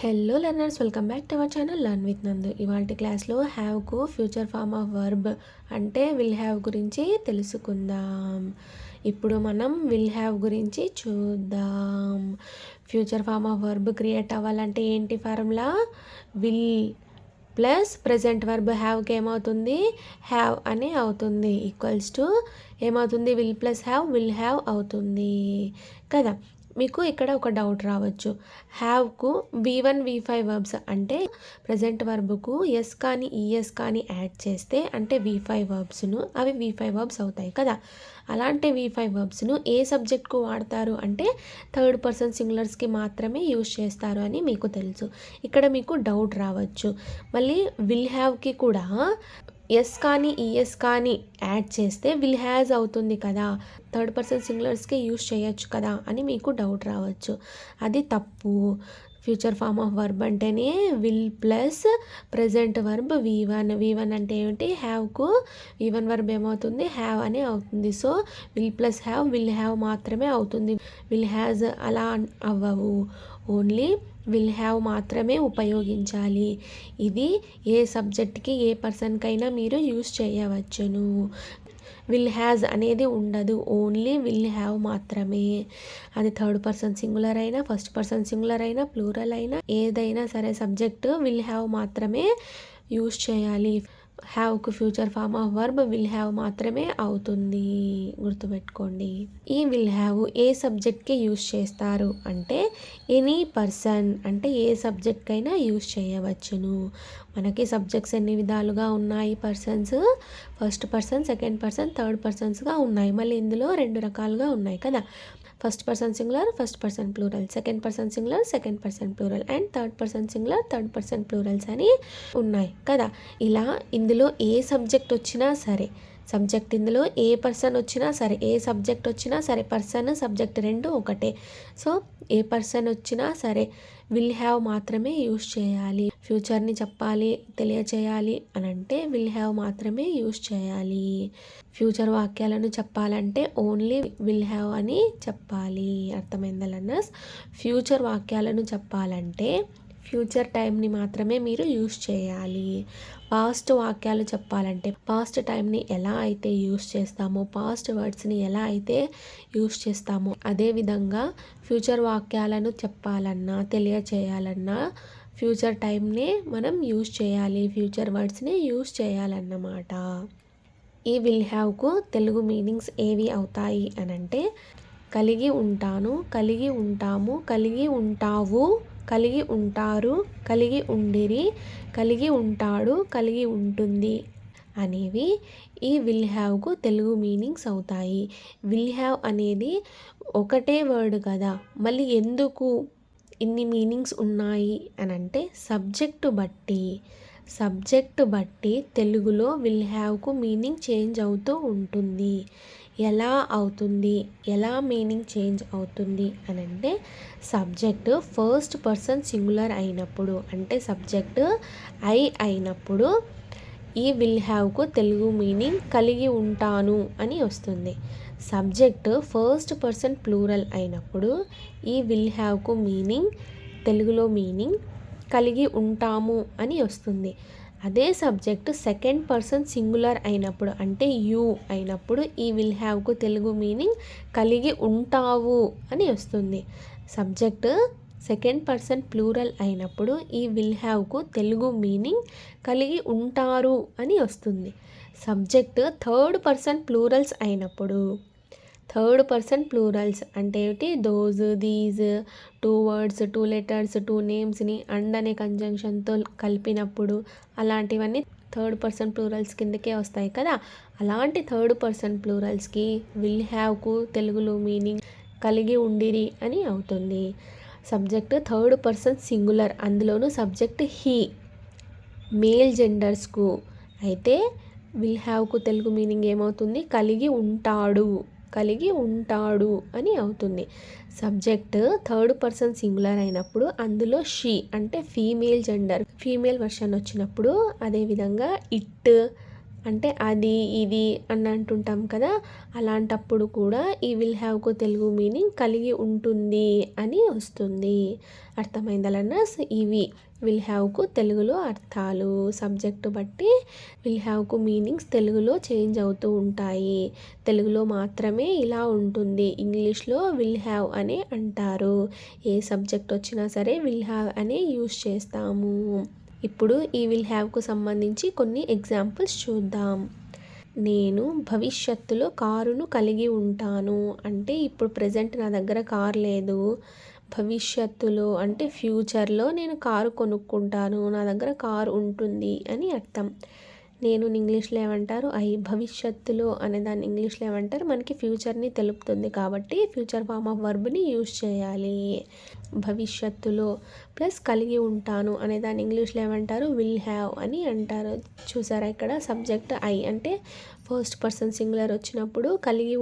Hello learners, welcome back to our channel learn with Nandu. ఇవాళ క్లాస్లో హ్యావ్కు ఫ్యూచర్ ఫామ్ ఆఫ్ వర్బ్ అంటే will have గురించి తెలుసుకుందాం. ఇప్పుడు మనం విల్ హ్యావ్ గురించి చూద్దాం. Future form of verb create అవ్వాలంటే ఏంటి formula? Will plus present verb హ్యావ్కి ఏమవుతుంది? హ్యావ్ అని అవుతుంది. ఈక్వల్స్ టు ఏమవుతుంది? విల్ ప్లస్ విల్ హ్యావ్ అవుతుంది కదా. మీకు ఇక్కడ ఒక డౌట్ రావచ్చు. హ్యావ్కు V1 V5 వర్బ్స్ అంటే ప్రజెంట్ వర్బ్కు ఎస్ కానీ ఈఎస్ కానీ యాడ్ చేస్తే అంటే V5 వర్బ్స్ను అవి V5 వర్బ్స్ అవుతాయి కదా. అలాంటి V5 వర్బ్స్ను ఏ సబ్జెక్ట్కు వాడతారు అంటే థర్డ్ పర్సన్ సింగులర్స్కి మాత్రమే యూజ్ చేస్తారు అని మీకు తెలుసు. ఇక్కడ మీకు డౌట్ రావచ్చు, మళ్ళీ విల్ హ్యావ్కి కూడా ఎస్ కానీ ఈఎస్ కానీ యాడ్ చేస్తే విల్ హ్యాజ్ అవుతుంది కదా, థర్డ్ పర్సన్ సింగులర్స్కి యూజ్ చేయొచ్చు కదా అని మీకు డౌట్ రావచ్చు. అది తప్పు. ఫ్యూచర్ ఫామ్ ఆఫ్ వర్బ్ అంటేనే will plus present verb V1 అంటే ఏమిటి? హ్యావ్కు V1 వర్బ్ ఏమవుతుంది? హ్యావ్ అని అవుతుంది. So will plus will have మాత్రమే అవుతుంది. విల్ హ్యాజ్ అలా అవ్వవు. ఓన్లీ విల్ హ్యావ్ మాత్రమే ఉపయోగించాలి. ఇది ఏ సబ్జెక్ట్కి ఏ పర్సన్కైనా మీరు యూజ్ చేయవచ్చును. విల్ హ్యాజ్ అనేది ఉండదు, ఓన్లీ విల్ హ్యావ్ మాత్రమే. అది థర్డ్ పర్సన్ సింగులర్ అయినా ఫస్ట్ పర్సన్ సింగులర్ అయినా ప్లూరల్ అయినా ఏదైనా సరే సబ్జెక్ట్ విల్ హ్యావ్ మాత్రమే యూజ్ చేయాలి. హ్యావ్కు future form of verb will have మాత్రమే అవుతుంది, గుర్తుపెట్టుకోండి. ఈ విల్ హ్యావ్ ఏ సబ్జెక్ట్కి యూజ్ చేస్తారు అంటే ఎనీ పర్సన్ అంటే ఏ సబ్జెక్ట్కైనా యూజ్ చేయవచ్చును. మనకి సబ్జెక్ట్స్ ఎన్ని విధాలుగా ఉన్నాయి? Persons, first person, second person, third పర్సన్స్గా ఉన్నాయి. మళ్ళీ ఇందులో 2 రకాలుగా ఉన్నాయి కదా. First person singular, first person plural, second person singular, second person plural and third person singular, third person plurals అని ఉన్నాయి కదా. ఇలా ఇందులో ఏ సబ్జెక్ట్ వచ్చినా సరే, సబ్జెక్ట్ ఇందులో ఏ పర్సన్ వచ్చినా సరే, ఏ సబ్జెక్ట్ వచ్చినా సరే, పర్సన్ సబ్జెక్ట్ 2 ఒకటే. సో ఏ పర్సన్ వచ్చినా సరే విల్ హ్యావ్ మాత్రమే యూజ్ చేయాలి. ఫ్యూచర్ని చెప్పాలి, తెలియచేయాలి అని అంటే విల్ హ్యావ్ మాత్రమే యూజ్ చేయాలి. ఫ్యూచర్ వాక్యాలను చెప్పాలంటే ఓన్లీ విల్ హ్యావ్ అని చెప్పాలి. అర్థమైందా లర్నర్స్? ఫ్యూచర్ వాక్యాలను చెప్పాలంటే ఫ్యూచర్ టైంని మాత్రమే మీరు యూజ్ చేయాలి. పాస్ట్ వాక్యాలు చెప్పాలంటే పాస్ట్ టైంని ఎలా అయితే యూజ్ చేస్తామో, పాస్ట్ వర్డ్స్ని ఎలా అయితే యూజ్ చేస్తామో అదేవిధంగా ఫ్యూచర్ వాక్యాలను చెప్పాలన్నా తెలియచేయాలన్నా ఫ్యూచర్ టైంని మనం యూజ్ చేయాలి, ఫ్యూచర్ వర్డ్స్ని యూజ్ చేయాలన్నమాట. ఈ విల్ హ్యావ్కు తెలుగు మీనింగ్స్ ఏవి అవుతాయి అనంటే కలిగి ఉంటాను, కలిగి ఉంటాము, కలిగి ఉంటావు, కలిగి ఉంటారు, కలిగి ఉండిరి, కలిగి ఉంటాడు, కలిగి ఉంటుంది అనేవి ఈ విల్ హ్యావ్కు తెలుగు మీనింగ్స్ అవుతాయి. విల్ హ్యావ్ అనేది ఒకటే వర్డ్ కదా, మళ్ళీ ఎందుకు ఇన్ని మీనింగ్స్ ఉన్నాయి అనంటే సబ్జెక్టు బట్టి తెలుగులో విల్ హ్యావ్కు మీనింగ్ చేంజ్ అవుతూ ఉంటుంది. ఎలా అవుతుంది, ఎలా మీనింగ్ చేంజ్ అవుతుంది అనంటే సబ్జెక్ట్ ఫస్ట్ పర్సన్ సింగులర్ అయినప్పుడు అంటే సబ్జెక్ట్ ఐ అయినప్పుడు ఈ విల్ హ్యావ్కు తెలుగు మీనింగ్ కలిగి ఉంటాను అని వస్తుంది. సబ్జెక్ట్ ఫస్ట్ పర్సన్ ప్లూరల్ అయినప్పుడు ఈ విల్ హ్యావ్కు మీనింగ్ తెలుగులో మీనింగ్ కలిగి ఉంటాము అని వస్తుంది. అదే సబ్జెక్ట్ సెకండ్ పర్సన్ సింగులర్ అయినప్పుడు అంటే యూ అయినప్పుడు ఈ విల్ హ్యావ్కు తెలుగు మీనింగ్ కలిగి ఉంటావు అని వస్తుంది. సబ్జెక్ట్ సెకండ్ పర్సన్ ప్లూరల్ అయినప్పుడు ఈ విల్ హ్యావ్కు తెలుగు మీనింగ్ కలిగి ఉంటారు అని వస్తుంది. సబ్జెక్ట్ థర్డ్ పర్సన్ ప్లూరల్స్ అయినప్పుడు థర్డ్ పర్సన్ ప్లూరల్స్ అంటే ఏమిటి? దోస్, దీస్, 2 వర్డ్స్, 2 లెటర్స్, 2 నేమ్స్ని అండ్ అనే కంజంక్షన్తో కలిపినప్పుడు అలాంటివన్నీ థర్డ్ పర్సన్ ప్లూరల్స్ కిందకే వస్తాయి కదా. అలాంటి థర్డ్ పర్సన్ ప్లూరల్స్కి విల్ హ్యావ్కు తెలుగులో మీనింగ్ కలిగి ఉండిరి అని అవుతుంది. సబ్జెక్ట్ థర్డ్ పర్సన్ సింగులర్, అందులోనూ సబ్జెక్ట్ హీ మేల్ జెండర్స్కు అయితే విల్ హ్యావ్కు తెలుగు మీనింగ్ ఏమవుతుంది? కలిగి ఉంటాడు అని అవుతుంది. సబ్జెక్ట్ థర్డ్ పర్సన్ సింగులర్ అయినప్పుడు అందులో షీ అంటే ఫీమేల్ జెండర్, ఫీమేల్ వర్షన్ వచ్చినప్పుడు అదేవిధంగా ఇట్, అంటే అది ఇది అని అంటుంటాం కదా, అలాంటప్పుడు కూడా ఈ విల్ హ్యావ్కు తెలుగు మీనింగ్ కలిగి ఉంటుంది అని వస్తుంది. అర్థమైందా లర్నర్స్? ఇవి విల్ హ్యావ్కు తెలుగులో అర్థాలు. సబ్జెక్టు బట్టి విల్ హ్యావ్కు మీనింగ్స్ తెలుగులో చేంజ్ అవుతూ ఉంటాయి. తెలుగులో మాత్రమే ఇలా ఉంటుంది, ఇంగ్లీష్లో విల్ హ్యావ్ అనే అంటారు. ఏ సబ్జెక్ట్ వచ్చినా సరే విల్ హ్యావ్ అనే యూస్ చేస్తాము. ఇప్పుడు ఈ విల్ హ్యావ్కు సంబంధించి కొన్ని ఎగ్జాంపుల్స్ చూద్దాం. నేను భవిష్యత్తులో కారును కలిగి ఉంటాను అంటే ఇప్పుడు ప్రెజెంట్ నా దగ్గర కారు లేదు. భవిష్యత్తులో అంటే ఫ్యూచర్లో నేను కారు కొనుక్కుంటాను, నా దగ్గర కారు ఉంటుంది అని అర్థం. నేను ఇంగ్లీష్లో ఏమంటారు? భవిష్యత్తులో అనే దాన్ని ఇంగ్లీష్లో ఏమంటారు? మనకి ఫ్యూచర్ని తెలుపుతుంది కాబట్టి ఫ్యూచర్ ఫామ్ ఆఫ్ వర్బ్ని యూస్ చేయాలి. భవిష్యత్తులో ప్లస్ కలిగి ఉంటాను అనే దాన్ని ఇంగ్లీష్లో ఏమంటారు? విల్ హ్యావ్ అని అంటారు. చూసారా ఇక్కడ సబ్జెక్ట్ అంటే ఫస్ట్ పర్సన్ సింగులర్ వచ్చినప్పుడు కలిగి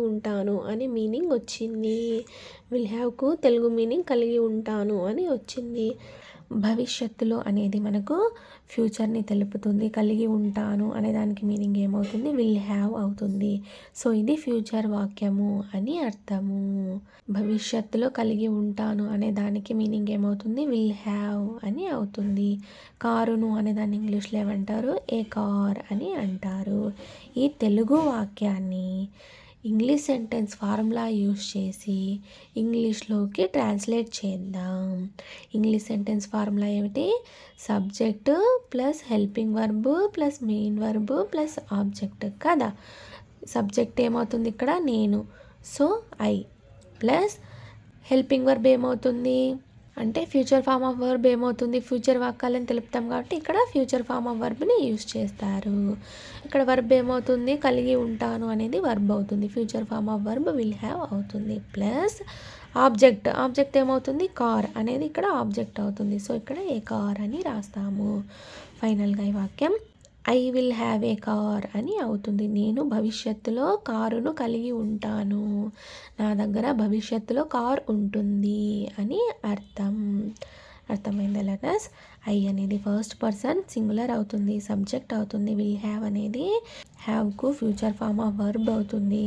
ఉంటాను అని మీనింగ్ వచ్చింది. విల్ హ్యావ్కు తెలుగు మీనింగ్ కలిగి ఉంటాను అని వచ్చింది. భవిష్యత్తులో అనేది మనకు ఫ్యూచర్ని తెలుపుతుంది. కలిగి ఉంటాను అనే దానికి మీనింగ్ ఏమవుతుంది? విల్ హ్యావ్ అవుతుంది. సో ఇది ఫ్యూచర్ వాక్యము అని అర్థము. భవిష్యత్తులో కలిగి ఉంటాను అనే దానికి మీనింగ్ ఏమవుతుంది? విల్ హ్యావ్ అని అవుతుంది. కారును అనే దాన్ని ఇంగ్లీష్లో ఏమంటారు? ఏ కార్ అని అంటారు. ఈ తెలుగు వాక్యాన్ని ఇంగ్లీష్ సెంటెన్స్ ఫార్ములా యూస్ చేసి ఇంగ్లీష్లోకి ట్రాన్స్లేట్ చేద్దాం. ఇంగ్లీష్ సెంటెన్స్ ఫార్ములా ఏమిటి? Subject plus helping verb plus main verb plus object కదా. సబ్జెక్ట్ ఏమవుతుంది ఇక్కడ? నేను. సో ప్లస్ హెల్పింగ్ వర్బ్ ఏమవుతుంది అంటే ఫ్యూచర్ ఫామ్ ఆఫ్ వర్బ్ ఏమవుతుంది? ఫ్యూచర్ వాక్యాలను తెలుపుతాం కాబట్టి ఇక్కడ ఫ్యూచర్ ఫామ్ ఆఫ్ వర్బ్ని యూస్ చేస్తారు. ఇక్కడ వర్బ్ ఏమవుతుంది? కలిగి ఉంటాను అనేది వర్బ్ అవుతుంది. Future form of verb will have అవుతుంది. ప్లస్ ఆబ్జెక్ట్ ఏమవుతుంది? కార్ అనేది ఇక్కడ ఆబ్జెక్ట్ అవుతుంది. సో ఇక్కడ ఏ కార్ అని రాస్తాము. ఫైనల్గా ఈ వాక్యం I will have A car అని అవుతుంది. నేను భవిష్యత్తులో కారును కలిగి ఉంటాను, నా దగ్గర భవిష్యత్తులో కార్ ఉంటుంది అని అర్థం. అర్థమైందా లర్నర్స్? ఐ అనేది ఫస్ట్ పర్సన్ సింగులర్ అవుతుంది, సబ్జెక్ట్ అవుతుంది. విల్ హ్యావ్ అనేది హ్యావ్కు ఫ్యూచర్ ఫామ్ ఆఫ్ వర్బ్ అవుతుంది.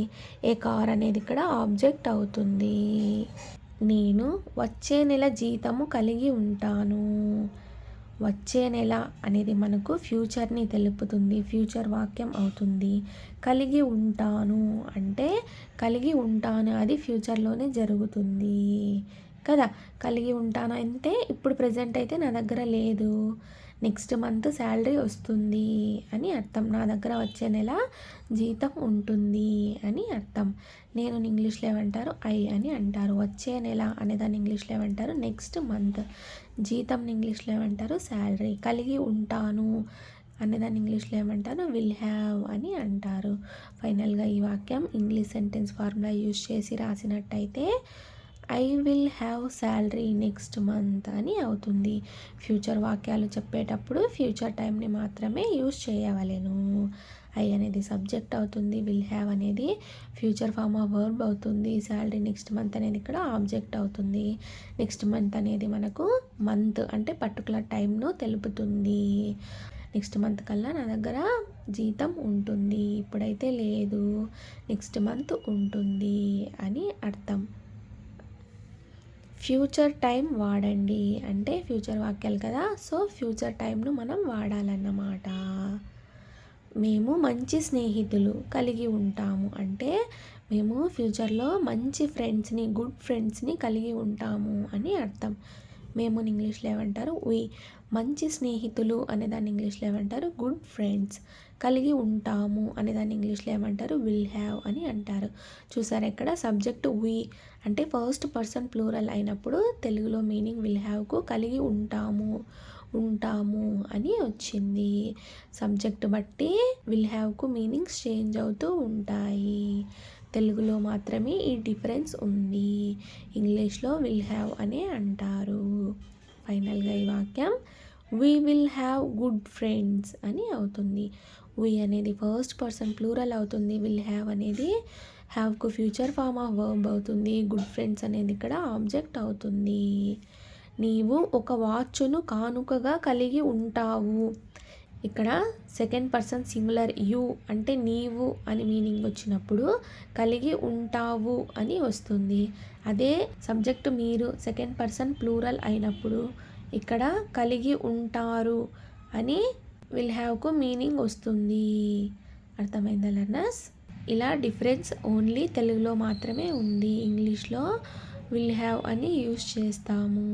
ఏ కార్ అనేది ఇక్కడ ఆబ్జెక్ట్ అవుతుంది. నేను వచ్చే నెల జీతము కలిగి ఉంటాను. వచ్చే నెల అనేది మనకు ఫ్యూచర్ని తెలుపుతుంది, ఫ్యూచర్ వాక్యం అవుతుంది. కలిగి ఉంటాను అంటే కలిగి ఉంటాను అది ఫ్యూచర్లోనే జరుగుతుంది కదా. కలిగి ఉంటాను అంటే ఇప్పుడు ప్రజెంట్ అయితే నా దగ్గర లేదు, నెక్స్ట్ మంత్ శాలరీ వస్తుంది అని అర్థం. నా దగ్గర వచ్చే నెల జీతం ఉంటుంది అని అర్థం. నేను ఇంగ్లీష్లో ఏమంటారు? అని అంటారు. వచ్చే నెల అనేదాన్ని ఇంగ్లీష్లో ఏమంటారు? Next month. జీతం ఇంగ్లీష్లో ఏమంటారు? శాలరీ. కలిగి ఉంటాను అనేదాన్ని ఇంగ్లీష్లో ఏమంటారు? విల్ హ్యావ్ అని అంటారు. ఫైనల్గా ఈ వాక్యం ఇంగ్లీష్ సెంటెన్స్ ఫార్ములా యూజ్ చేసి రాసినట్టయితే I will have salary next month అని అవుతుంది. ఫ్యూచర్ వాక్యాలు చెప్పేటప్పుడు ఫ్యూచర్ టైంని మాత్రమే యూజ్ చేయవలెను. ఐ అనేది సబ్జెక్ట్ అవుతుంది, విల్ హ్యావ్ అనేది ఫ్యూచర్ ఫామ్ ఆఫ్ వర్బ్ అవుతుంది, శాలరీ నెక్స్ట్ మంత్ అనేది ఇక్కడ ఆబ్జెక్ట్ అవుతుంది. నెక్స్ట్ మంత్ అనేది మనకు మంత్ అంటే పర్టికులర్ టైంను తెలుపుతుంది. నెక్స్ట్ మంత్ కల్లా నా దగ్గర జీతం ఉంటుంది, ఇప్పుడైతే లేదు, నెక్స్ట్ మంత్ ఉంటుంది అని అర్థం. ఫ్యూచర్ టైం వాడండి అంటే ఫ్యూచర్ వాక్యాలు కదా, సో ఫ్యూచర్ టైంను మనం వాడాలన్నమాట. మేము మంచి స్నేహితులు కలిగి ఉంటాము అంటే మేము ఫ్యూచర్లో మంచి ఫ్రెండ్స్ని, గుడ్ ఫ్రెండ్స్ని కలిగి ఉంటాము అని అర్థం. మేము ఇంగ్లీష్లో ఏమంటారు? మంచి స్నేహితులు అనేదాన్ని ఇంగ్లీష్లో ఏమంటారు? Good friends. కలిగి ఉంటాము అనేదాన్ని ఇంగ్లీష్లో ఏమంటారు? విల్ హ్యావ్ అని అంటారు. చూసారు ఇక్కడ సబ్జెక్ట్ అంటే ఫస్ట్ పర్సన్ ప్లూరల్ అయినప్పుడు తెలుగులో మీనింగ్ విల్ హ్యావ్కు కలిగి ఉంటాము అని వచ్చింది. సబ్జెక్ట్ బట్టి విల్ హ్యావ్కు మీనింగ్స్ చేంజ్ అవుతూ ఉంటాయి. తెలుగులో మాత్రమే ఈ డిఫరెన్స్ ఉంది, ఇంగ్లీష్లో విల్ హ్యావ్ అనే అంటారు. ఫైనల్గా ఈ వాక్యం we will have good friends అని అవుతుంది. వీ అనేది ఫస్ట్ పర్సన్ ప్లూరల్ అవుతుంది, విల్ హ్యావ్ అనేది హ్యావ్కు ఫ్యూచర్ ఫామ్ ఆఫ్ వర్బ్ అవుతుంది, గుడ్ ఫ్రెండ్స్ అనేది ఇక్కడ ఆబ్జెక్ట్ అవుతుంది. నీవు ఒక వాచ్ను కానుకగా కలిగి ఉంటావు. ఇక్కడ సెకండ్ పర్సన్ సింగులర్ యు అంటే నీవు అని మీనింగ్ వచ్చినప్పుడు కలిగి ఉంటావు అని వస్తుంది. అదే సబ్జెక్ట్ మీరు సెకండ్ పర్సన్ ప్లూరల్ అయినప్పుడు ఇక్కడ కలిగి ఉంటారు అని విల్ హ్యావ్కు మీనింగ్ వస్తుంది. అర్థమైందా లెర్నర్స్? ఇలా డిఫరెన్స్ ఓన్లీ తెలుగులో మాత్రమే ఉంది. ఇంగ్లీష్లో విల్ హ్యావ్ అని యూస్ చేస్తాము.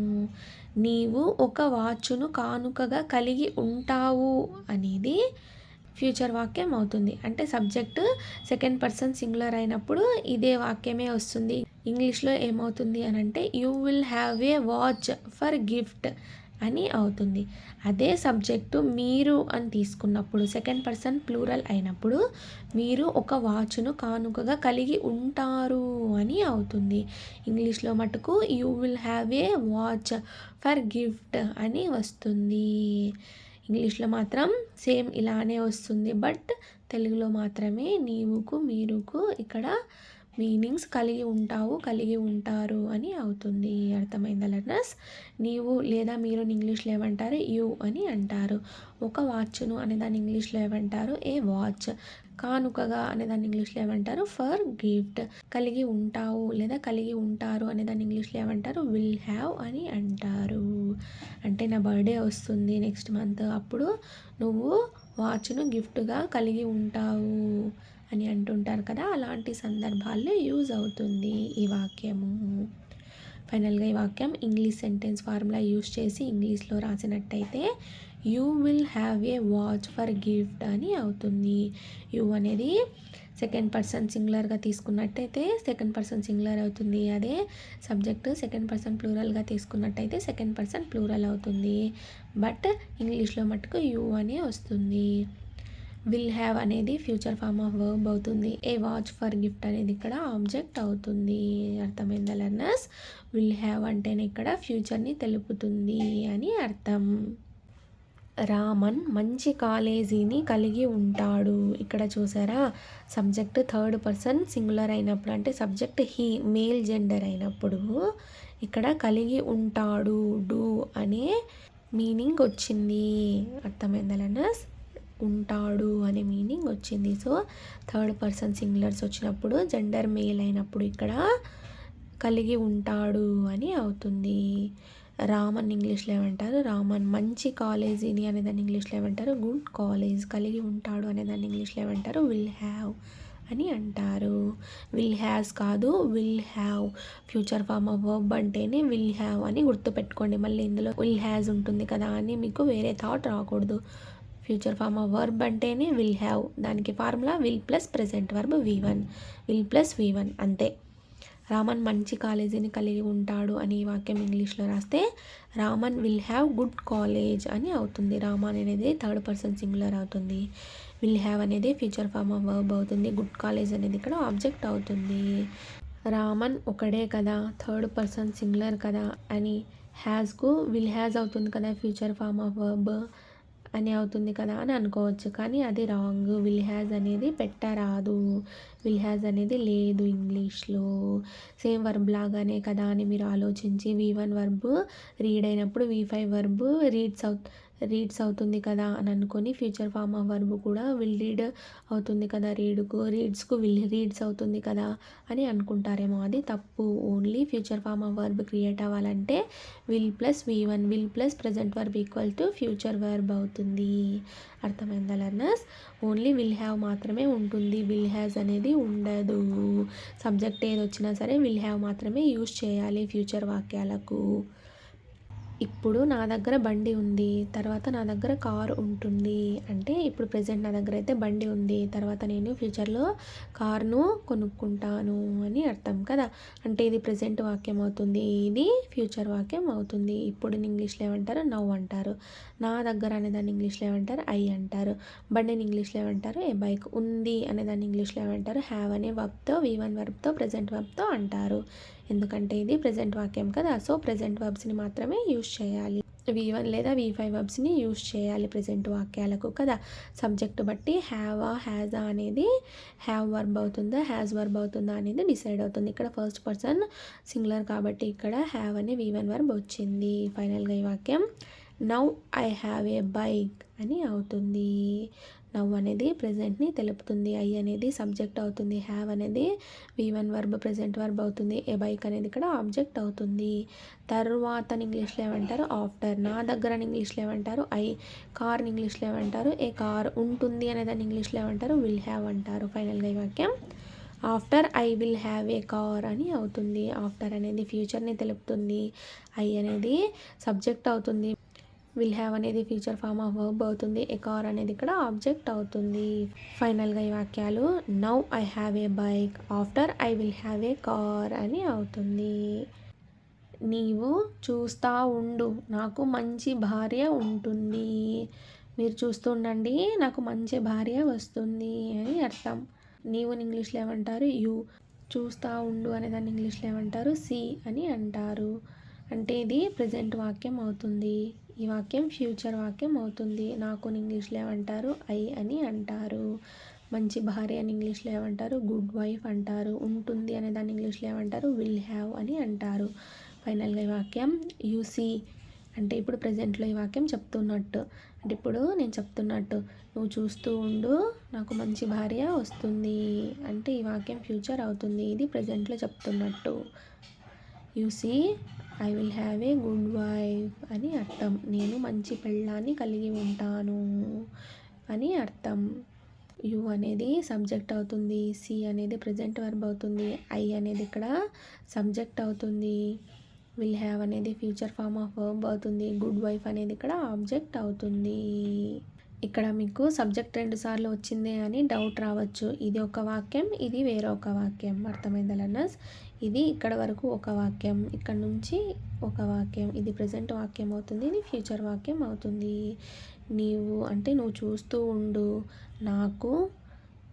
నీవు ఒక వాచ్ను కానుకగా కలిగి ఉంటావు అనేది ఫ్యూచర్ వాక్యం అవుతుంది. అంటే సబ్జెక్ట్ సెకండ్ పర్సన్ సింగులర్ అయినప్పుడు ఇదే వాక్యమే వస్తుంది. ఇంగ్లీష్లో ఏమవుతుంది అని అంటే you will have a watch for gift అని అవుతుంది. అదే సబ్జెక్టు మీరు అని తీసుకున్నప్పుడు సెకండ్ పర్సన్ ప్లూరల్ అయినప్పుడు మీరు ఒక వాచ్ను కానుకగా కలిగి ఉంటారు అని అవుతుంది. ఇంగ్లీష్లో మటుకు you will have a watch for gift అని వస్తుంది. ఇంగ్లీష్లో మాత్రం సేమ్ ఇలానే వస్తుంది. బట్ తెలుగులో మాత్రమే నీవుకు మీరుకు ఇక్కడ మీనింగ్స్ కలిగి ఉంటావు కలిగి ఉంటారు అని అవుతుంది. అర్థమైందా లెర్నర్స్? నీవు లేదా మీరు ఇంగ్లీష్లో ఏమంటారు? యూ అని అంటారు. ఒక వాచ్ను అనేదాన్ని ఇంగ్లీష్లో ఏమంటారు? ఏ వాచ్. కానుకగా అనేదాన్ని ఇంగ్లీష్లో ఏమంటారు? For gift. కలిగి ఉంటావు లేదా కలిగి ఉంటారు అనేదాన్ని ఇంగ్లీష్లో ఏమంటారు? విల్ హ్యావ్ అని అంటారు. అంటే నా బర్త్డే వస్తుంది నెక్స్ట్ మంత్, అప్పుడు నువ్వు వాచ్ను గిఫ్ట్గా కలిగి ఉంటావు అని అంటుంటారు కదా, అలాంటి సందర్భాల్లో యూజ్ అవుతుంది ఈ వాక్యము. ఫైనల్గా ఈ వాక్యం ఇంగ్లీష్ సెంటెన్స్ ఫార్ములా యూజ్ చేసి ఇంగ్లీష్లో రాసినట్టయితే you will have a watch for gift అని అవుతుంది. యూ అనేది సెకండ్ పర్సన్ సింగులర్గా తీసుకున్నట్టయితే సెకండ్ పర్సన్ సింగులర్ అవుతుంది. అదే సబ్జెక్ట్ సెకండ్ పర్సన్ ప్లూరల్గా తీసుకున్నట్టయితే సెకండ్ పర్సన్ ప్లూరల్ అవుతుంది. బట్ ఇంగ్లీష్లో మటుకు యూ అనే వస్తుంది. విల్ హ్యావ్ అనేది ఫ్యూచర్ ఫామ్ ఆఫ్ వర్బ్ అవుతుంది. ఏ వాచ్ ఫర్ గిఫ్ట్ అనేది ఇక్కడ ఆబ్జెక్ట్ అవుతుంది. అర్థమైందా లెర్నర్స్? విల్ హ్యావ్ అంటేనే ఇక్కడ ఫ్యూచర్ని తెలుపుతుంది అని అర్థం. రామన్ మంచి కాలేజీని కలిగి ఉంటాడు. ఇక్కడ చూసారా, సబ్జెక్ట్ థర్డ్ పర్సన్ సింగులర్ అయినప్పుడు అంటే సబ్జెక్ట్ హీ మేల్ జెండర్ అయినప్పుడు ఇక్కడ కలిగి ఉంటాడు డూ అనే మీనింగ్ వచ్చింది. అర్థమైందా లెర్నర్స్? ఉంటాడు అనే మీనింగ్ వచ్చింది. సో థర్డ్ పర్సన్ సింగులర్స్ వచ్చినప్పుడు జెండర్ మేల్ అయినప్పుడు ఇక్కడ కలిగి ఉంటాడు అని అవుతుంది. రామన్ ఇంగ్లీష్లో ఏమంటారు? రామన్. మంచి కాలేజీని అనేదాన్ని ఇంగ్లీష్లో ఏమంటారు? Good college. కలిగి ఉంటాడు అనేదాన్ని ఇంగ్లీష్లో ఏమంటారు? విల్ హ్యావ్ అని అంటారు. విల్ హ్యాస్ కాదు, will have. Future form of verb అంటేనే విల్ హ్యావ్ అని గుర్తుపెట్టుకోండి. మళ్ళీ ఇందులో విల్ హ్యాస్ ఉంటుంది కదా అని మీకు వేరే థాట్ రాకూడదు. ఫ్యూచర్ ఫామ్ ఆఫ్ వర్బ్ అంటేనే విల్ హ్యావ్. దానికి formula will plus present verb V1. Will plus V1 అంతే. రామన్ మంచి కాలేజీని కలిగి ఉంటాడు అని వాక్యం ఇంగ్లీష్లో రాస్తే Raman will have good college అని అవుతుంది. రామన్ అనేది థర్డ్ పర్సన్ సింగులర్ అవుతుంది. విల్ హ్యావ్ అనేది ఫ్యూచర్ ఫామ్ ఆఫ్ వర్బ్ అవుతుంది. గుడ్ కాలేజ్ అనేది ఇక్కడ ఆబ్జెక్ట్ అవుతుంది. రామన్ ఒకడే కదా, థర్డ్ పర్సన్ సింగులర్ కదా అని హ్యాస్కు విల్ హ్యాజ్ అవుతుంది కదా ఫ్యూచర్ ఫామ్ ఆఫ్ వర్బ్ అని అవుతుంది కదా అని అనుకోవచ్చు. కానీ అది రాంగ్. విల్ హ్యాజ్ అనేది పెట్టరాదు. విల్ హ్యాజ్ అనేది లేదు ఇంగ్లీష్లో. సేమ్ వర్బ్ లాగానే కదా అని మీరు ఆలోచించి V1 వర్బ్ రీడ్ అయినప్పుడు V5 వర్బ్ రీడ్స్ అవుతుంది కదా అని అనుకొని ఫ్యూచర్ ఫామ్ ఆఫ్ వర్బ్ కూడా విల్ రీడ్ అవుతుంది కదా రీడ్స్కు విల్ రీడ్స్ అవుతుంది కదా అని అనుకుంటారేమో. అది తప్పు. Only future form of verb create అవ్వాలంటే will plus V1 will plus present verb equal to future verb అవుతుంది. అర్థమైందా లెర్నర్స్? ఓన్లీ విల్ హ్యావ్ మాత్రమే ఉంటుంది. విల్ హ్యాజ్ అనేది ఉండదు. సబ్జెక్ట్ ఏది వచ్చినా సరే విల్ హ్యావ్ మాత్రమే యూజ్ చేయాలి ఫ్యూచర్ వాక్యాలకు. ఇప్పుడు నా దగ్గర బండి ఉంది, తర్వాత నా దగ్గర కారు ఉంటుంది అంటే ఇప్పుడు ప్రెజెంట్ నా దగ్గర అయితే బండి ఉంది, తర్వాత నేను ఫ్యూచర్లో కారును కొనుక్కుంటాను అని అర్థం కదా. అంటే ఇది ప్రెజెంట్ వాక్యం అవుతుంది, ఇది ఫ్యూచర్ వాక్యం అవుతుంది. ఇప్పుడు ఇంగ్లీష్లో ఏమంటారు? నౌ అంటారు. నా దగ్గర అనేదాన్ని ఇంగ్లీష్లో ఏమంటారు? ఐ అంటారు. బండిని ఇంగ్లీష్లో ఏమంటారు? ఏ బైక్. ఉంది అనేదాన్ని ఇంగ్లీష్లో ఏమంటారు? హ్యావ్ అనే వర్బ్తో V1 వర్బ్తో ప్రెజెంట్ వర్బ్తో అంటారు. ఎందుకంటే ఇది ప్రెజెంట్ వాక్యం కదా. సో ప్రెజెంట్ వర్బ్స్ని మాత్రమే యూజ్ చేయాలి. V1 లేదా V5 వర్బ్స్ని యూజ్ చేయాలి ప్రెజెంట్ వాక్యాలకు కదా. సబ్జెక్ట్ బట్టి హ్యావా హ్యాజా అనేది హ్యావ్ వర్బ్ అవుతుందా హ్యాజ్ వర్బ్ అవుతుందా అనేది డిసైడ్ అవుతుంది. ఇక్కడ ఫస్ట్ పర్సన్ సింగులర్ కాబట్టి ఇక్కడ హ్యావ్ అనే V1 వర్బ్ వచ్చింది. ఫైనల్గా ఈ వాక్యం now I have a bike అని అవుతుంది. నవ్ అనేది ప్రెజెంట్ని తెలుపుతుంది. ఐ అనేది సబ్జెక్ట్ అవుతుంది. హ్యావ్ అనేది V1 వర్బ్ ప్రెజెంట్ వర్బ్ అవుతుంది. ఏ బైక్ అనేది ఇక్కడ ఆబ్జెక్ట్ అవుతుంది. తర్వాత ఇంగ్లీష్లో ఏమంటారు ఆఫ్టర్. నా దగ్గర ఇంగ్లీష్లో ఏమంటారు ఐ. కార్ని ఇంగ్లీష్లో ఏమంటారు ఏ కార్. ఉంటుంది అనేదాన్ని ఇంగ్లీష్లో ఏమంటారు విల్ హ్యావ్ అంటారు. ఫైనల్గా ఈ వాక్యం after I will have A car అని అవుతుంది. ఆఫ్టర్ అనేది ఫ్యూచర్ని తెలుపుతుంది. ఐ అనేది సబ్జెక్ట్ అవుతుంది. విల్ హ్యావ్ అనేది ఫ్యూచర్ ఫామ్ ఆఫ్ వర్బ్ అవుతుంది. ఏ కార్ అనేది ఇక్కడ ఆబ్జెక్ట్ అవుతుంది. ఫైనల్గా ఈ వాక్యాలు now I have a bike, after I will have A car అని అవుతుంది. నీవు చూస్తూ ఉండు, నాకు మంచి భార్య ఉంటుంది. మీరు చూస్తూ ఉండండి, నాకు మంచి భార్య వస్తుంది అని అర్థం. నీవు ఇంగ్లీష్లో ఏమంటారు యూ. చూస్తూ ఉండు అనేదాన్ని ఇంగ్లీష్లో ఏమంటారు సీ అని అంటారు. అంటే ఇది ప్రజెంట్ వాక్యం అవుతుంది. ఈ వాక్యం ఫ్యూచర్ వాక్యం అవుతుంది. నాకు ఇంగ్లీష్లో ఏమంటారు ఐ అని అంటారు. మంచి భార్య అని ఇంగ్లీష్లో ఏమంటారు గుడ్ వైఫ్ అంటారు. ఉంటుంది అనే దాన్ని ఇంగ్లీష్లో ఏమంటారు విల్ హ్యావ్ అని అంటారు. ఫైనల్గా ఈ వాక్యం యూ సీ అంటే ఇప్పుడు ప్రజెంట్లో ఈ వాక్యం చెప్తున్నట్టు. అంటే ఇప్పుడు నేను చెప్తున్నట్టు నువ్వు చూస్తూ ఉండు, నాకు మంచి భార్య వస్తుంది అంటే ఈ వాక్యం ఫ్యూచర్ అవుతుంది. ఇది ప్రజెంట్లో చెప్తున్నట్టు. You see I will have a good wife అని అర్థం. నేను మంచి పెళ్ళాన్ని కలిగి ఉంటాను అని అర్థం. యు అనేది సబ్జెక్ట్ అవుతుంది. సి అనేది ప్రజెంట్ వర్బ్ అవుతుంది. ఐ అనేది ఇక్కడ సబ్జెక్ట్ అవుతుంది. విల్ హ్యావ్ అనేది ఫ్యూచర్ ఫామ్ ఆఫ్ వర్బ్ అవుతుంది. గుడ్ వైఫ్ అనేది ఇక్కడ ఆబ్జెక్ట్ అవుతుంది. ఇక్కడ మీకు సబ్జెక్ట్ 2 సార్లు వచ్చిందే అని డౌట్ రావచ్చు. ఇది ఒక వాక్యం, ఇది వేరొక వాక్యం. అర్థమైందా లర్నర్స్? ఇది ఇక్కడ వరకు ఒక వాక్యం, ఇక్కడ నుంచి ఒక వాక్యం. ఇది ప్రజెంట్ వాక్యం అవుతుంది, ఇది ఫ్యూచర్ వాక్యం అవుతుంది. నీవు అంటే నువ్వు చూస్తూ ఉండు,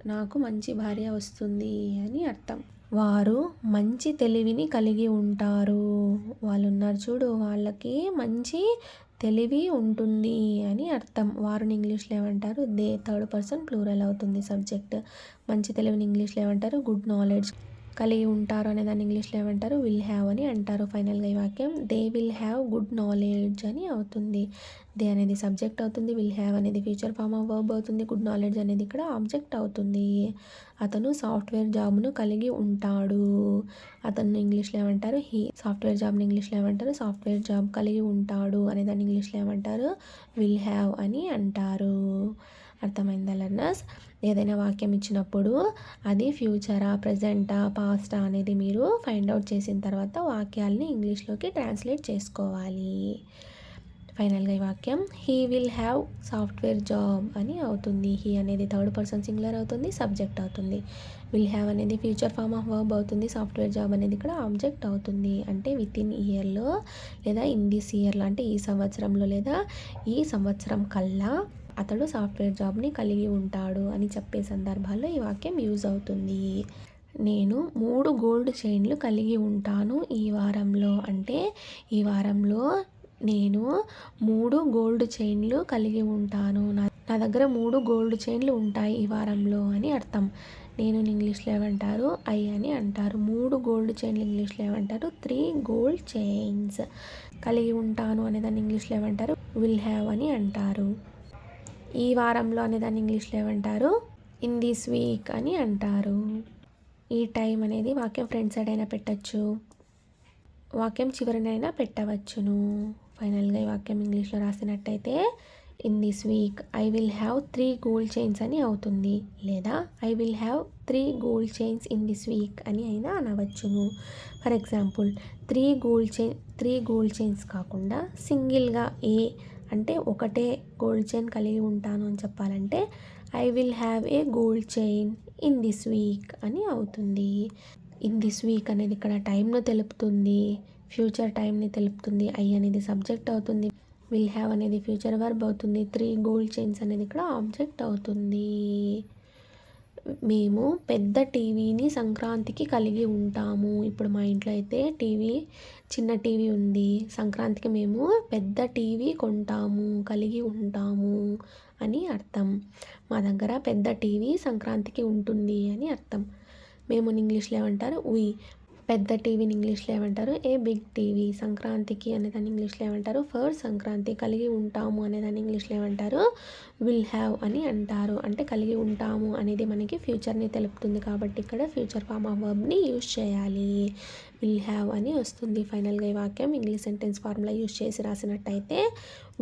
నాకు మంచి భార్య వస్తుంది అని అర్థం. వారు మంచి తెలివిని కలిగి ఉంటారు. వాళ్ళు ఉన్నారు చూడు, వాళ్ళకి మంచి తెలివి ఉంటుంది అని అర్థం. వారిని ఇంగ్లీష్లో ఏమంటారు దే. థర్డ్ పర్సన్ ప్లూరల్ అవుతుంది సబ్జెక్ట్. మంచి తెలివిని ఇంగ్లీష్లో ఏమంటారు గుడ్ నాలెడ్జ్. కలిగి ఉంటారు అనే దాన్ని ఇంగ్లీష్లో ఏమంటారు విల్ హ్యావ్ అని అంటారు. ఫైనల్గా ఈ వాక్యం they will have good knowledge అని అవుతుంది. దే అనేది సబ్జెక్ట్ అవుతుంది. విల్ హ్యావ్ అనేది ఫ్యూచర్ ఫామ్ ఆఫ్ వర్బ్ అవుతుంది. గుడ్ నాలెడ్జ్ అనేది ఇక్కడ ఆబ్జెక్ట్ అవుతుంది. అతను సాఫ్ట్వేర్ జాబ్ను కలిగి ఉంటాడు. అతను ఇంగ్లీష్లో ఏమంటారు హీ. సాఫ్ట్వేర్ జాబ్ని ఇంగ్లీష్లో ఏమంటారు సాఫ్ట్వేర్ జాబ్. కలిగి ఉంటాడు అనే దాన్ని ఇంగ్లీష్లో ఏమంటారు విల్ హ్యావ్ అని అంటారు. అర్థమైందా లర్నర్స్? ఏదైనా వాక్యం ఇచ్చినప్పుడు అది ఫ్యూచరా, ప్రజెంటా, పాస్టా అనేది మీరు ఫైండ్ అవుట్ చేసిన తర్వాత వాక్యాలని ఇంగ్లీష్లోకి ట్రాన్స్లేట్ చేసుకోవాలి. ఫైనల్గా ఈ వాక్యం he will have software job అని అవుతుంది. హీ అనేది థర్డ్ పర్సన్ సింగులర్ అవుతుంది, సబ్జెక్ట్ అవుతుంది. విల్ హ్యావ్ అనేది ఫ్యూచర్ ఫామ్ ఆఫ్ వర్బ్ అవుతుంది. సాఫ్ట్వేర్ జాబ్ అనేది ఇక్కడ ఆబ్జెక్ట్ అవుతుంది. అంటే విత్ ఇన్ ఇయర్లో లేదా ఇన్ దిస్ ఇయర్లో అంటే ఈ సంవత్సరంలో లేదా ఈ సంవత్సరం కల్లా అతడు సాఫ్ట్వేర్ జాబ్ని కలిగి ఉంటాడు అని చెప్పే సందర్భాల్లో ఈ వాక్యం యూజ్ అవుతుంది. నేను 3 గోల్డ్ చైన్లు కలిగి ఉంటాను ఈ వారంలో. అంటే ఈ వారంలో నేను 3 గోల్డ్ చైన్లు కలిగి ఉంటాను. నా దగ్గర 3 గోల్డ్ చైన్లు ఉంటాయి ఈ వారంలో అని అర్థం. నేను ఇంగ్లీష్లో ఏమంటారు ఐ అని అంటారు. 3 గోల్డ్ చైన్లు ఇంగ్లీష్లో ఏమంటారు 3 గోల్డ్ చైన్స్. కలిగి ఉంటాను అనేదాన్ని ఇంగ్లీష్లో ఏమంటారు విల్ హ్యావ్ అని అంటారు. ఈ వారంలో అనేదాన్ని ఇంగ్లీష్లో ఏమంటారు ఇన్ దిస్ వీక్ అని అంటారు. ఈ టైం అనేది వాక్యం ఫ్రంట్ సైడ్ అయినా పెట్టచ్చు, వాక్యం చివరినైనా పెట్టవచ్చును. ఫైనల్గా ఈ వాక్యం ఇంగ్లీష్లో రాసినట్టయితే in this week I will have 3 gold chains అని అవుతుంది. లేదా I will have 3 gold chains in this week అని అయినా అనవచ్చును. ఫర్ ఎగ్జాంపుల్ 3 గోల్డ్ చైన్స్ కాకుండా సింగిల్గా ఏ అంటే ఒకటే గోల్డ్ చైన్ కలిగి ఉంటాను అని చెప్పాలంటే I will have A gold chain in this week అని అవుతుంది. ఇన్ దిస్ వీక్ అనేది ఇక్కడ టైంను తెలుపుతుంది, ఫ్యూచర్ టైంని తెలుపుతుంది. ఐ అనేది సబ్జెక్ట్ అవుతుంది. విల్ హ్యావ్ అనేది ఫ్యూచర్ వర్బ్ అవుతుంది. 3 గోల్డ్ చైన్స్ అనేది ఇక్కడ ఆబ్జెక్ట్ అవుతుంది. మేము పెద్ద టీవీని సంక్రాంతికి కలిగి ఉంటాము. ఇప్పుడు మా ఇంట్లో అయితే చిన్న టీవీ ఉంది. సంక్రాంతికి మేము పెద్ద టీవీ కొంటాము, కలిగి ఉంటాము అని అర్థం. మా దగ్గర పెద్ద టీవీ సంక్రాంతికి ఉంటుంది అని అర్థం. మేము ఇంగ్లీష్లో ఏమంటారు పెద్ద టీవీని ఇంగ్లీష్లో ఏమంటారు? A big TV. సంక్రాంతికి అనేదాన్ని ఇంగ్లీష్లో ఏమంటారు? ఫర్ సంక్రాంతి. కలిగి ఉంటాము అనేదాన్ని ఇంగ్లీష్లో ఏమంటారు? విల్ హ్యావ్ అని అంటారు. అంటే కలిగి ఉంటాము అనేది మనకి ఫ్యూచర్ని తెలుపుతుంది కాబట్టి ఇక్కడ ఫ్యూచర్ ఫామ్ ఆఫ్ వర్బ్ని యూజ్ చేయాలి. విల్ హ్యావ్ అని వస్తుంది. ఫైనల్గా ఈ వాక్యం ఇంగ్లీష్ సెంటెన్స్ ఫార్ములా యూజ్ చేసి రాసినట్టయితే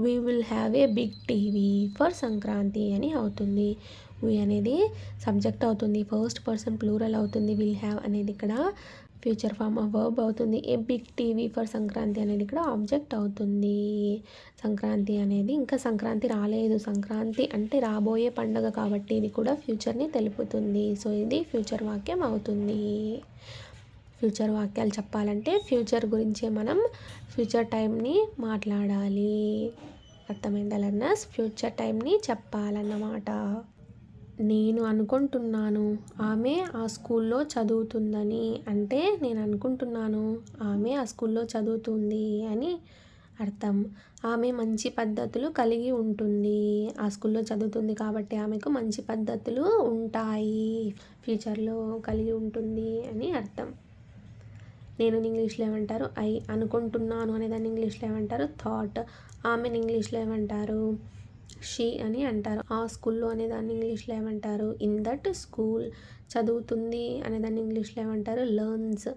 we will have a big TV for Sankranti అని అవుతుంది. వీ అనేది సబ్జెక్ట్ అవుతుంది. ఫస్ట్ పర్సన్ ప్లూరల్ అవుతుంది. విల్ హ్యావ్ అనేది ఇక్కడ ఫ్యూచర్ ఫామ్ ఆఫ్ వర్బ్ అవుతుంది. A big TV for Sankranti అనేది ఇక్కడ ఆబ్జెక్ట్ అవుతుంది. సంక్రాంతి అనేది ఇంకా సంక్రాంతి రాలేదు. సంక్రాంతి అంటే రాబోయే పండుగ కాబట్టి ఇది కూడా ఫ్యూచర్ని తెలుపుతుంది. సో ఇది ఫ్యూచర్ వాక్యం అవుతుంది. ఫ్యూచర్ వాక్యాలు చెప్పాలంటే ఫ్యూచర్ గురించే మనం ఫ్యూచర్ టైంని మాట్లాడాలి. అర్థమైందా లెర్నర్స్? ఫ్యూచర్ టైంని చెప్పాలన్నమాట. నేను అనుకుంటున్నాను ఆమె ఆ స్కూల్లో చదువుతుందని. అంటే నేను అనుకుంటున్నాను ఆమె ఆ స్కూల్లో చదువుతుంది అని అర్థం. ఆమె మంచి పద్ధతులు కలిగి ఉంటుంది. ఆ స్కూల్లో చదువుతుంది కాబట్టి ఆమెకు మంచి పద్ధతులు ఉంటాయి. ఫ్యూచర్లో కలిగి ఉంటుంది అని అర్థం. నేను ఇంగ్లీష్లో ఏమంటారు? ఐ. అనుకుంటున్నాను అనేదాన్ని ఇంగ్లీష్లో ఏమంటారు? థాట్. ఆమెను ఇంగ్లీష్లో ఏమంటారు? షీ అని అంటారు. ఆ స్కూల్లో అనేదాన్ని ఇంగ్లీష్లో ఏమంటారు? In that school. చదువుతుంది అనేదాన్ని ఇంగ్లీష్లో ఏమంటారు? లర్న్స్.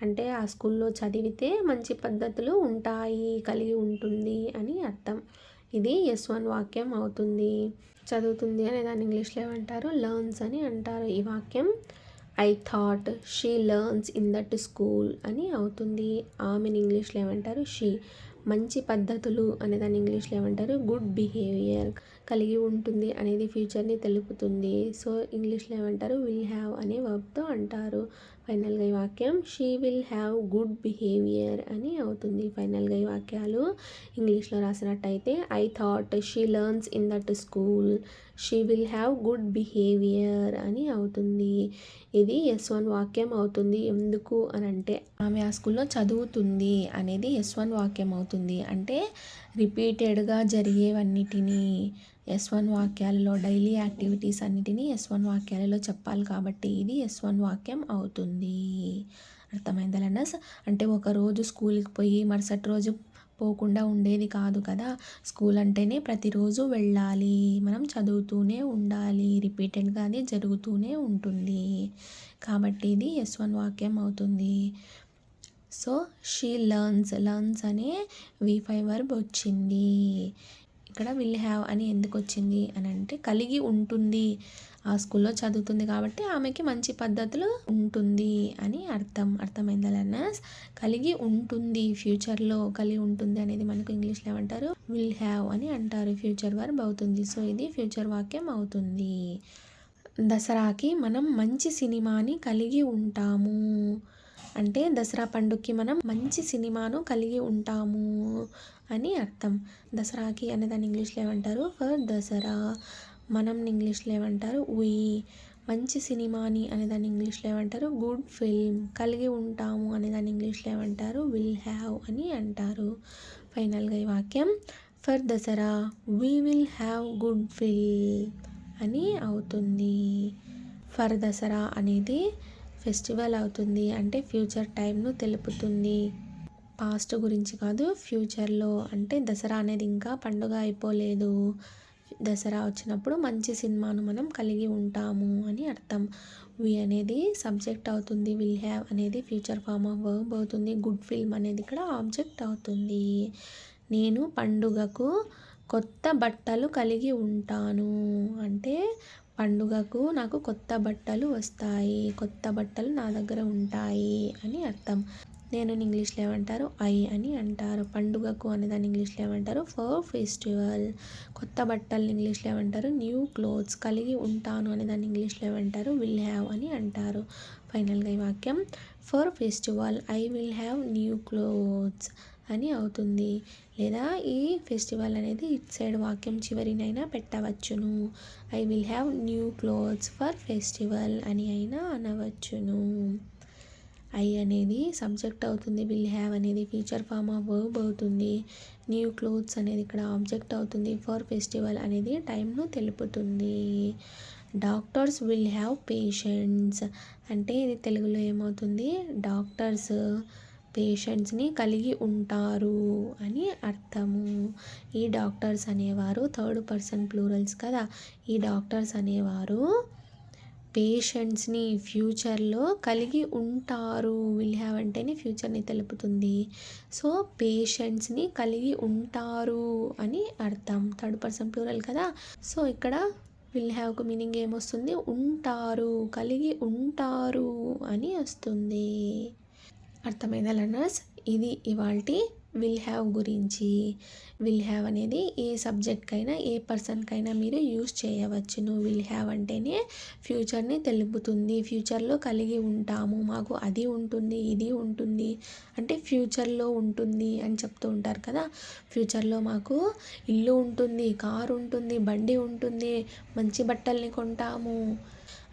అంటే ఆ స్కూల్లో చదివితే మంచి పద్ధతులు ఉంటాయి, కలిగి ఉంటుంది అని అర్థం. ఇది S1 వాక్యం అవుతుంది. చదువుతుంది అనేదాన్ని ఇంగ్లీష్లో ఏమంటారు? లర్న్స్ అని అంటారు. ఈ వాక్యం I thought she learns in that school అని అవుతుంది. ఆమెను ఇంగ్లీష్లో ఏమంటారు? షీ. మంచి పద్ధతులు అనేదాన్ని ఇంగ్లీష్లో ఏమంటారు? Good behaviour. కలిగి ఉంటుంది అనేది ఫ్యూచర్ని తెలుపుతుంది. సో ఇంగ్లీష్లో ఏమంటారు? విల్ హ్యావ్ అనే వర్బ్తో అంటారు. ఫైనల్గా ఈ వాక్యం she will have good behaviour అని అవుతుంది. ఫైనల్గా ఈ వాక్యాలు ఇంగ్లీష్లో రాసినట్టయితే I thought she learns in that school. She will have good behaviour అని అవుతుంది. ఇది S1 వాక్యం అవుతుంది. ఎందుకు అని అంటే ఆమె ఆ స్కూల్లో చదువుతుంది అనేది S1 వాక్యం అవుతుంది. అంటే రిపీటెడ్గా జరిగేవన్నిటినీ S1 వాక్యాలలో డైలీ యాక్టివిటీస్ అన్నిటినీ S1 వాక్యాలలో చెప్పాలి కాబట్టి ఇది S1 వాక్యం అవుతుంది. అర్థమైందా లెర్నర్స్? అంటే ఒకరోజు స్కూల్కి పోయి మరుసటి రోజు పోకుండా ఉండేది కాదు కదా. స్కూల్ అంటేనే ప్రతిరోజు వెళ్ళాలి, మనం చదువుతూనే ఉండాలి, రిపీటెడ్గా అది జరుగుతూనే ఉంటుంది కాబట్టి ఇది S1 వాక్యం అవుతుంది. సో షీ లర్న్స్ అనే V5 వర్బ్ వచ్చింది. ఇక్కడ విల్ హ్యావ్ అని ఎందుకు వచ్చింది అని అంటే కలిగి ఉంటుంది, ఆ స్కూల్లో చదువుతుంది కాబట్టి ఆమెకి మంచి పద్ధతులు ఉంటుంది అని అర్థం. అర్థమైందా లెర్నర్స్? కలిగి ఉంటుంది, ఫ్యూచర్లో కలిగి ఉంటుంది అనేది మనకు ఇంగ్లీష్లో ఏమంటారు? విల్ హ్యావ్ అని అంటారు. ఫ్యూచర్ వర్బ్ అవుతుంది. సో ఇది ఫ్యూచర్ వాక్యం అవుతుంది. దసరాకి మనం మంచి సినిమాని కలిగి ఉంటాము. అంటే దసరా పండుగకి మనం మంచి సినిమాను కలిగి ఉంటాము అని అర్థం. దసరాకి అనేదాన్ని ఇంగ్లీష్లో ఏమంటారు? ఫర్ దసరా. మనం ఇంగ్లీష్లో ఏమంటారు? వీ. మంచి సినిమాని అనేదాన్ని ఇంగ్లీష్లో ఏమంటారు? Good film. కలిగి ఉంటాము అనేదాన్ని ఇంగ్లీష్లో ఏమంటారు? విల్ హ్యావ్ అని అంటారు. ఫైనల్గా ఈ వాక్యం for Dasara we will have good film అని అవుతుంది. ఫర్ దసరా అనేది ఫెస్టివల్ అవుతుంది. అంటే ఫ్యూచర్ టైంను తెలుపుతుంది. పాస్ట్ గురించి కాదు, ఫ్యూచర్లో. అంటే దసరా అనేది ఇంకా పండుగ అయిపోలేదు. దసరా వచ్చినప్పుడు మంచి సినిమాను మనం కలిగి ఉంటాము అని అర్థం. వి అనేది సబ్జెక్ట్ అవుతుంది. విల్ హ్యావ్ అనేది ఫ్యూచర్ ఫామ్ ఆఫ్ వర్బ్ అవుతుంది. గుడ్ ఫిల్మ్ అనేది ఇక్కడ ఆబ్జెక్ట్ అవుతుంది. నేను పండుగకు కొత్త బట్టలు కలిగి ఉంటాను. అంటే పండుగకు నాకు కొత్త బట్టలు వస్తాయి, కొత్త బట్టలు నా దగ్గర ఉంటాయి అని అర్థం. నేను ఇంగ్లీష్లో ఏమంటారు? ఐ అని అంటారు. పండుగకు అనేదాన్ని ఇంగ్లీష్లో ఏమంటారు? For festival. కొత్త బట్టలు ఇంగ్లీష్లో ఏమంటారు? New clothes. కలిగి ఉంటాను అనేదాన్ని ఇంగ్లీష్లో ఏమంటారు? విల్ హ్యావ్ అని అంటారు. ఫైనల్గా ఈ వాక్యం for festival I will have new clothes అని అవుతుంది. లేదా ఈ ఫెస్టివల్ అనేది ఇట్ సైడ్ వాక్యం చివరినైనా పెట్టవచ్చును. I will have new clothes for festival అని అయినా అనవచ్చును. ఐ అనేది సబ్జెక్ట్ అవుతుంది. విల్ హ్యావ్ అనేది ఫ్యూచర్ ఫామ్ ఆఫ్ వర్బ్ అవుతుంది. న్యూ క్లోత్స్ అనేది ఇక్కడ ఆబ్జెక్ట్ అవుతుంది. ఫర్ ఫెస్టివల్ అనేది టైంను తెలుపుతుంది. డాక్టర్స్ విల్ హ్యావ్ పేషెంట్స్ అంటే ఇది తెలుగులో ఏమవుతుంది, డాక్టర్స్ పేషెంట్స్ని కలిగి ఉంటారు అని అర్థము. ఈ డాక్టర్స్ అనేవారు థర్డ్ పర్సన్ ప్లూరల్స్ కదా, ఈ డాక్టర్స్ అనేవారు పేషెంట్స్ని ఫ్యూచర్లో కలిగి ఉంటారు. విల్ హ్యావ్ అంటేనే ఫ్యూచర్ని తెలుపుతుంది. సో పేషెంట్స్ని కలిగి ఉంటారు అని అర్థం. థర్డ్ పర్సన్ ప్లూరల్ కదా, సో ఇక్కడ విల్ హ్యావ్కు మీనింగ్ ఏమొస్తుంది, ఉంటారు, కలిగి ఉంటారు అని వస్తుంది. అర్థమైందా లర్నర్స్? ఇది ఇవాల్టి విల్ హ్యావ్ గురించి. విల్ హ్యావ్ అనేది ఏ సబ్జెక్ట్కైనా ఏ పర్సన్కైనా మీరు యూజ్ చేయవచ్చును. విల్ హ్యావ్ అంటేనే ఫ్యూచర్ని తెలుపుతుంది. ఫ్యూచర్లో కలిగి ఉంటాము, మాకు అది ఉంటుంది ఇది ఉంటుంది అంటే ఫ్యూచర్లో ఉంటుంది అని చెప్తూ ఉంటారు కదా. ఫ్యూచర్లో మాకు ఇల్లు ఉంటుంది, కారు ఉంటుంది, బండి ఉంటుంది, మంచి బట్టల్ని కొంటాము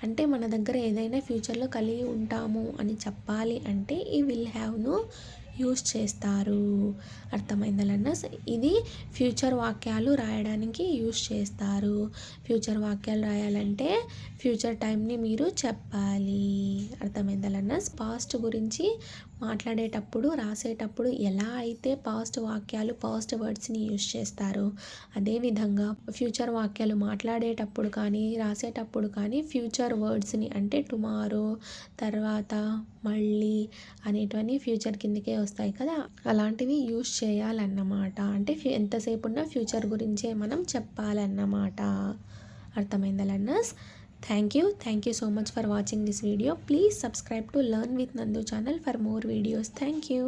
అంటే మన దగ్గర ఏదైనా ఫ్యూచర్లో కలిగి ఉంటాము అని చెప్పాలి అంటే ఈ విల్ హ్యావ్ను యూస్ చేస్తారు. అర్థమైందా లర్నర్స్? ఇది ఫ్యూచర్ వాక్యాలు రాయడానికి యూస్ చేస్తారు. ఫ్యూచర్ వాక్యాలు రాయాలంటే ఫ్యూచర్ టైంని మీరు చెప్పాలి. అర్థమైందా లర్నర్స్? పాస్ట్ గురించి మాట్లాడేటప్పుడు రాసేటప్పుడు ఎలా అయితే పాస్ట్ వాక్యాలు పాస్ట్ వర్డ్స్ని యూస్ చేస్తారో అదేవిధంగా ఫ్యూచర్ వాక్యాలు మాట్లాడేటప్పుడు కానీ రాసేటప్పుడు కానీ ఫ్యూచర్ వర్డ్స్ని అంటే టుమారో, తర్వాత, మళ్ళీ అనేటివన్నీ ఫ్యూచర్ కిందకే వస్తాయి కదా, అలాంటివి యూస్ చేయాలన్నమాట. అంటే ఎంతసేపు ఉన్న ఫ్యూచర్ గురించే మనం చెప్పాలన్నమాట. అర్థమైందా learners? Thank you so much for watching this video. Please subscribe to Learn with Nandu channel for more videos. Thank you.